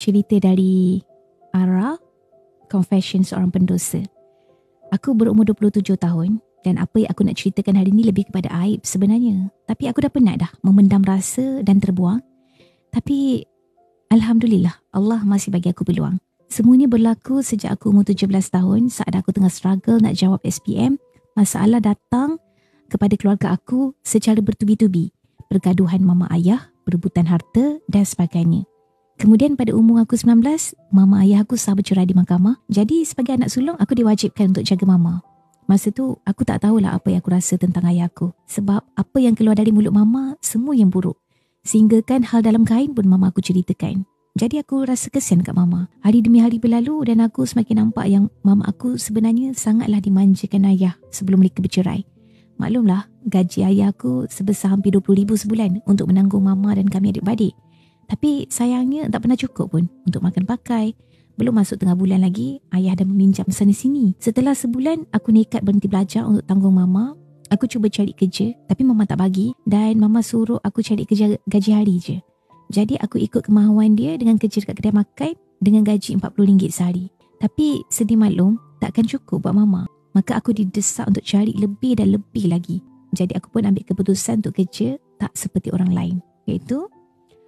cerita dari Ara, Confession Seorang Pendosa. Aku berumur 27 tahun dan apa yang aku nak ceritakan hari ni lebih kepada aib sebenarnya. Tapi aku dah penat dah memendam rasa dan terbuang. Tapi Alhamdulillah, Allah masih bagi aku peluang. Semuanya berlaku sejak aku umur 17 tahun saat aku tengah struggle nak jawab SPM. Masalah datang kepada keluarga aku secara bertubi-tubi. Pergaduhan mama ayah, perebutan harta dan sebagainya. Kemudian pada umur aku 19, mama ayah aku sah bercerai di mahkamah. Jadi sebagai anak sulung, aku diwajibkan untuk jaga mama. Masa tu, aku tak tahulah apa yang aku rasa tentang ayah aku. Sebab apa yang keluar dari mulut mama, semua yang buruk. Sehingga kan hal dalam kain pun mama aku ceritakan. Jadi aku rasa kesian kat mama. Hari demi hari berlalu dan aku semakin nampak yang mama aku sebenarnya sangatlah dimanjakan ayah sebelum mereka bercerai. Maklumlah, gaji ayah aku sebesar hampir 20,000 sebulan untuk menanggung mama dan kami adik-beradik. Tapi sayangnya tak pernah cukup pun untuk makan pakai. Belum masuk tengah bulan lagi, ayah dah meminjam sana sini. Setelah sebulan, aku nekat berhenti belajar untuk tanggung mama. Aku cuba cari kerja, tapi mama tak bagi dan mama suruh aku cari kerja gaji hari je. Jadi aku ikut kemahuan dia dengan kerja dekat kedai makan dengan gaji RM40 sehari. Tapi sedih maklum, takkan cukup buat mama. Maka aku didesak untuk cari lebih dan lebih lagi. Jadi aku pun ambil keputusan untuk kerja tak seperti orang lain. Iaitu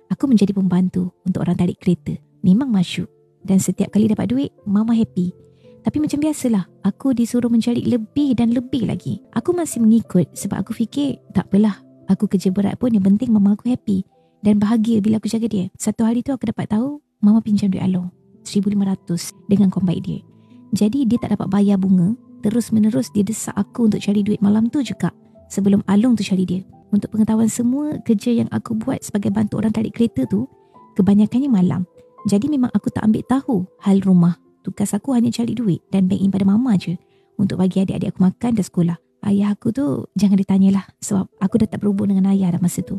aku menjadi pembantu untuk orang tarik kereta. Memang masyuk. Dan setiap kali dapat duit, mama happy. Tapi macam biasalah, aku disuruh mencari lebih dan lebih lagi. Aku masih mengikut sebab aku fikir, tak apalah, aku kerja berat pun yang penting mama aku happy. Dan bahagia bila aku jaga dia. Satu hari tu aku dapat tahu, mama pinjam duit Along. 1,500 dengan kombaik dia. Jadi dia tak dapat bayar bunga. Terus menerus dia desak aku untuk cari duit malam tu juga. Sebelum Along tu cari dia. Untuk pengetahuan semua, kerja yang aku buat sebagai bantu orang tarik kereta tu, kebanyakannya malam. Jadi memang aku tak ambil tahu hal rumah. Tugas aku hanya cari duit dan bank in pada mama je. Untuk bagi adik-adik aku makan dan sekolah. Ayah aku tu jangan ditanyalah sebab aku dah tak berhubung dengan ayah dah masa tu.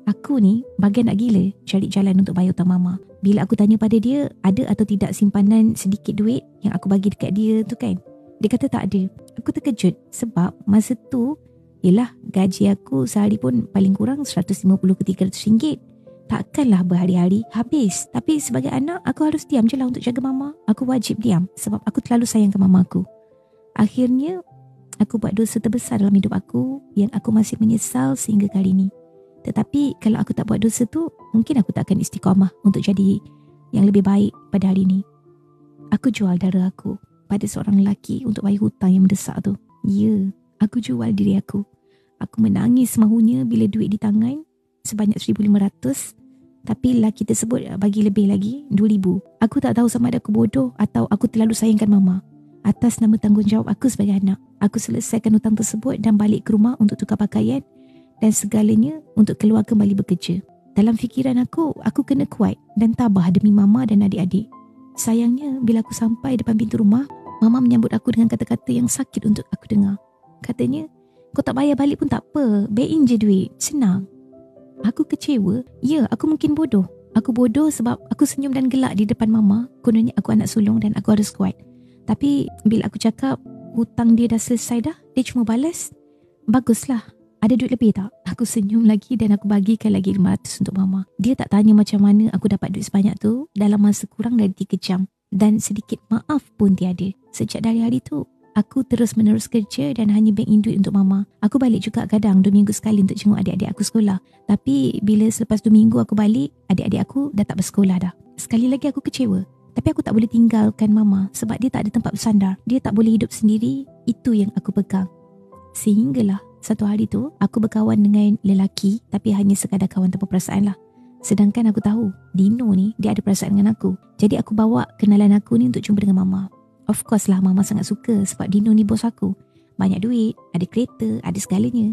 Aku ni bagian nak gila cari jalan untuk bayar hutang mama. Bila aku tanya pada dia ada atau tidak simpanan sedikit duit yang aku bagi dekat dia tu kan. Dia kata tak ada. Aku terkejut sebab masa tu yelah, gaji aku sehari pun paling kurang 150 ke 300 ringgit. Takkanlah berhari-hari habis. Tapi sebagai anak, aku harus diam je lah untuk jaga mama. Aku wajib diam sebab aku terlalu sayangkan mama aku. Akhirnya, aku buat dosa terbesar dalam hidup aku yang aku masih menyesal sehingga kali ini. Tetapi kalau aku tak buat dosa tu, mungkin aku tak akan istiqamah untuk jadi yang lebih baik pada hari ini. Aku jual darah aku pada seorang lelaki untuk bayar hutang yang mendesak tu. Ya, aku jual diri aku. Aku menangis semahunya bila duit di tangan sebanyak 1,500. Tapi lelaki tersebut bagi lebih lagi 2,000. Aku tak tahu sama ada aku bodoh atau aku terlalu sayangkan mama. Atas nama tanggungjawab aku sebagai anak, aku selesaikan hutang tersebut dan balik ke rumah untuk tukar pakaian dan segalanya untuk keluar kembali bekerja. Dalam fikiran aku kena kuat dan tabah demi mama dan adik-adik. Sayangnya bila aku sampai depan pintu rumah, mama menyambut aku dengan kata-kata yang sakit untuk aku dengar. Katanya, kau tak bayar balik pun tak apa. Bain je duit. Senang. Aku kecewa. Ya, aku mungkin bodoh. Aku bodoh sebab aku senyum dan gelak di depan mama. Kononnya aku anak sulung dan aku harus kuat. Tapi bila aku cakap hutang dia dah selesai dah, dia cuma balas, baguslah. Ada duit lebih tak? Aku senyum lagi dan aku bagikan lagi 500 untuk mama. Dia tak tanya macam mana aku dapat duit sebanyak tu dalam masa kurang dari 3 jam. Dan sedikit maaf pun tiada. Sejak dari hari tu, aku terus menerus kerja dan hanya bank in duit untuk mama. Aku balik juga kadang 2 minggu sekali untuk jenguk adik-adik aku sekolah. Tapi bila selepas 2 minggu aku balik, adik-adik aku dah tak bersekolah dah. Sekali lagi aku kecewa. Tapi aku tak boleh tinggalkan mama sebab dia tak ada tempat bersandar. Dia tak boleh hidup sendiri. Itu yang aku pegang. Sehinggalah satu hari tu, aku berkawan dengan lelaki tapi hanya sekadar kawan tanpa perasaan lah. Sedangkan aku tahu, Dino ni dia ada perasaan dengan aku. Jadi aku bawa kenalan aku ni untuk jumpa dengan mama. Of course lah mama sangat suka sebab Dino ni bos aku. Banyak duit, ada kereta, ada segalanya.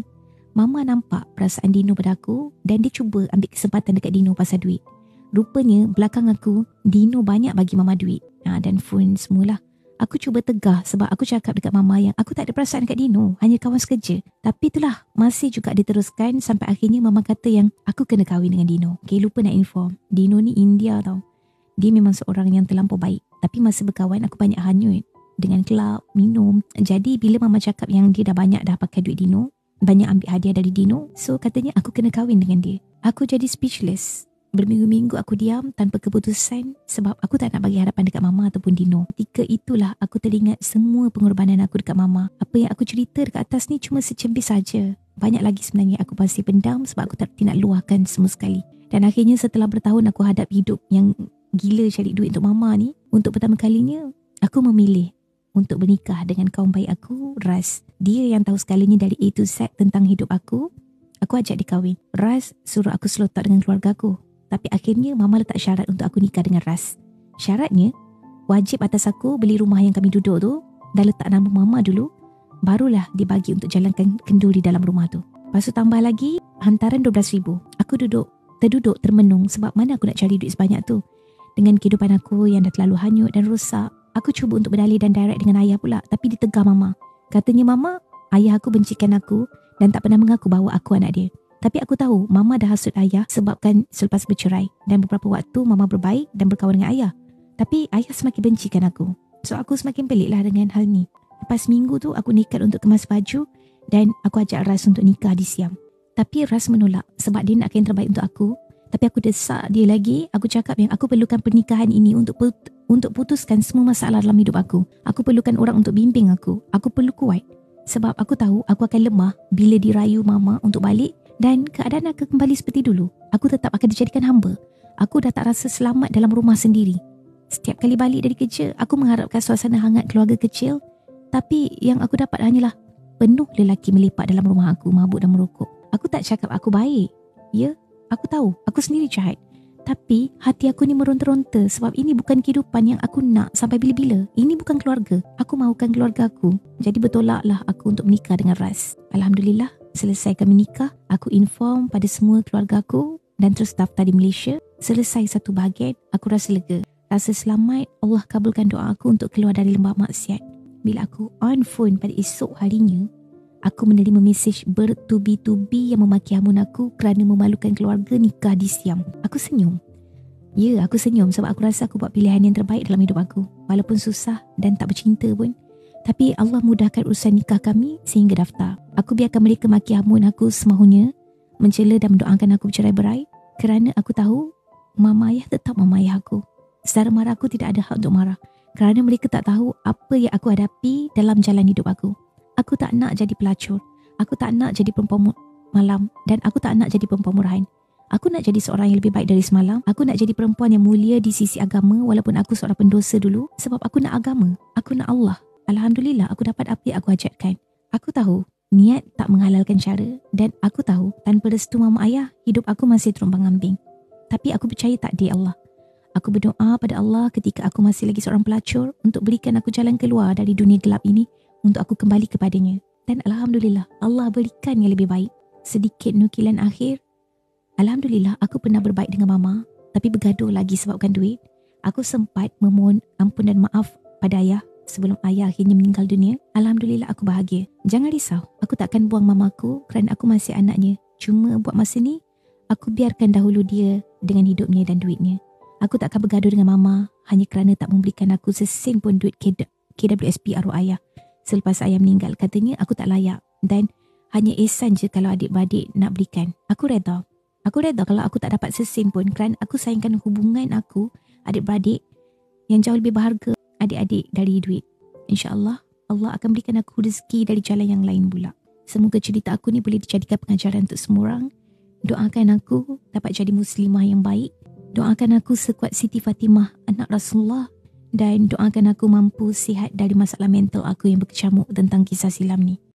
Mama nampak perasaan Dino pada aku dan dia cuba ambil kesempatan dekat Dino pasal duit. Rupanya belakang aku, Dino banyak bagi mama duit. Dan phone semualah. Aku cuba tegah sebab aku cakap dekat mama yang aku tak ada perasaan dekat Dino, hanya kawan sekerja. Tapi itulah, masih juga diteruskan sampai akhirnya mama kata yang aku kena kahwin dengan Dino. Okay, lupa nak inform. Dino ni India tau. Dia memang seorang yang terlampau baik. Tapi masa berkawan aku banyak hanyut. Dengan kelab, minum. Jadi bila mama cakap yang dia dah banyak dah pakai duit Dino, banyak ambil hadiah dari Dino, so katanya aku kena kahwin dengan dia. Aku jadi speechless. Berminggu-minggu aku diam tanpa keputusan sebab aku tak nak bagi harapan dekat mama ataupun Dino. Ketika itulah aku teringat semua pengorbanan aku dekat mama. Apa yang aku cerita dekat atas ni cuma secempis saja. Banyak lagi sebenarnya aku masih pendam sebab aku tak nak luahkan semua sekali. Dan akhirnya setelah bertahun aku hadap hidup yang gila cari duit untuk mama ni, untuk pertama kalinya aku memilih untuk bernikah dengan kawan baik aku, Ras. Dia yang tahu segalanya dari A to Z tentang hidup aku. Aku ajak dia kahwin. Ras suruh aku slow talk dengan keluarga aku. Tapi akhirnya mama letak syarat untuk aku nikah dengan Ras. Syaratnya, wajib atas aku beli rumah yang kami duduk tu dan letak nama mama dulu, barulah dibagi untuk jalankan kenduri dalam rumah tu. Lepas tu tambah lagi hantaran RM12,000. Aku terduduk termenung sebab mana aku nak cari duit sebanyak tu. Dengan kehidupan aku yang dah terlalu hanyut dan rosak, aku cuba untuk berdalih dan direct dengan ayah pula, tapi ditegah mama. Katanya mama, ayah aku bencikan aku dan tak pernah mengaku bahawa aku anak dia. Tapi aku tahu mama dah hasut ayah sebabkan selepas bercerai, dan beberapa waktu mama berbaik dan berkawan dengan ayah. Tapi ayah semakin bencikan aku. So aku semakin peliklah dengan hal ni. Lepas minggu tu aku nekat untuk kemas baju dan aku ajak Ras untuk nikah di Siam. Tapi Ras menolak sebab dia nakkan yang terbaik untuk aku. Tapi aku desak dia lagi. Aku cakap yang aku perlukan pernikahan ini untuk putuskan semua masalah dalam hidup aku. Aku perlukan orang untuk bimbing aku. Aku perlu kuat. Sebab aku tahu aku akan lemah bila dirayu mama untuk balik dan keadaan akan kembali seperti dulu. Aku tetap akan dijadikan hamba. Aku dah tak rasa selamat dalam rumah sendiri. Setiap kali balik dari kerja, aku mengharapkan suasana hangat keluarga kecil. Tapi yang aku dapat hanyalah penuh lelaki melipat dalam rumah aku, mabuk dan merokok. Aku tak cakap aku baik. Ya, aku tahu, aku sendiri jahat. Tapi hati aku ni meronta-ronta sebab ini bukan kehidupan yang aku nak sampai bila-bila. Ini bukan keluarga. Aku mahukan keluarga aku. Jadi bertolaklah aku untuk menikah dengan Ras. Alhamdulillah, selesai kami nikah, aku inform pada semua keluarga aku dan terus daftar di Malaysia. Selesai satu bahagian, aku rasa lega. Rasa selamat, Allah kabulkan doa aku untuk keluar dari lembah maksiat. Bila aku on phone pada esok harinya, aku menerima mesej bertubi-tubi yang memaki hamun aku kerana memalukan keluarga nikah di Siam. Aku senyum. Ya, aku senyum sebab aku rasa aku buat pilihan yang terbaik dalam hidup aku. Walaupun susah dan tak bercinta pun. Tapi Allah mudahkan urusan nikah kami sehingga daftar. Aku biarkan mereka maki hamun aku semahunya, mencela dan mendoakan aku bercerai-berai kerana aku tahu mama ayah tetap mama ayah aku. Saudara mara aku tidak ada hak untuk marah kerana mereka tak tahu apa yang aku hadapi dalam jalan hidup aku. Aku tak nak jadi pelacur. Aku tak nak jadi perempuan malam dan aku tak nak jadi perempuan murahan. Aku nak jadi seorang yang lebih baik dari semalam. Aku nak jadi perempuan yang mulia di sisi agama walaupun aku seorang pendosa dulu sebab aku nak agama. Aku nak Allah. Alhamdulillah aku dapat apa yang aku hajatkan. Aku tahu niat tak menghalalkan cara dan aku tahu tanpa restu mama ayah hidup aku masih terombang-ambing. Tapi aku percaya takdir Allah. Aku berdoa pada Allah ketika aku masih lagi seorang pelacur untuk berikan aku jalan keluar dari dunia gelap ini untuk aku kembali kepadanya. Dan Alhamdulillah Allah berikan yang lebih baik. Sedikit nukilan akhir. Alhamdulillah aku pernah berbaik dengan mama tapi bergaduh lagi sebabkan duit. Aku sempat memohon ampun dan maaf pada ayah sebelum ayah akhirnya meninggal dunia. Alhamdulillah aku bahagia. Jangan risau, aku takkan buang mamaku kerana aku masih anaknya. Cuma buat masa ni, aku biarkan dahulu dia dengan hidupnya dan duitnya. Aku tak akan bergaduh dengan mama hanya kerana tak memberikan aku sesen pun duit KWSP arwah ayah. Selepas ayah meninggal, katanya aku tak layak dan hanya ihsan je kalau adik-beradik nak berikan. Aku reda. Aku reda kalau aku tak dapat sesen pun kerana aku sayangkan hubungan aku, adik-beradik yang jauh lebih berharga adik-adik dari duit. InsyaAllah, Allah akan berikan aku rezeki dari jalan yang lain pula. Semoga cerita aku ni boleh dijadikan pengajaran untuk semua orang. Doakan aku dapat jadi muslimah yang baik. Doakan aku sekuat Siti Fatimah anak Rasulullah dan doakan aku mampu sihat dari masalah mental aku yang berkecamuk tentang kisah silam ni.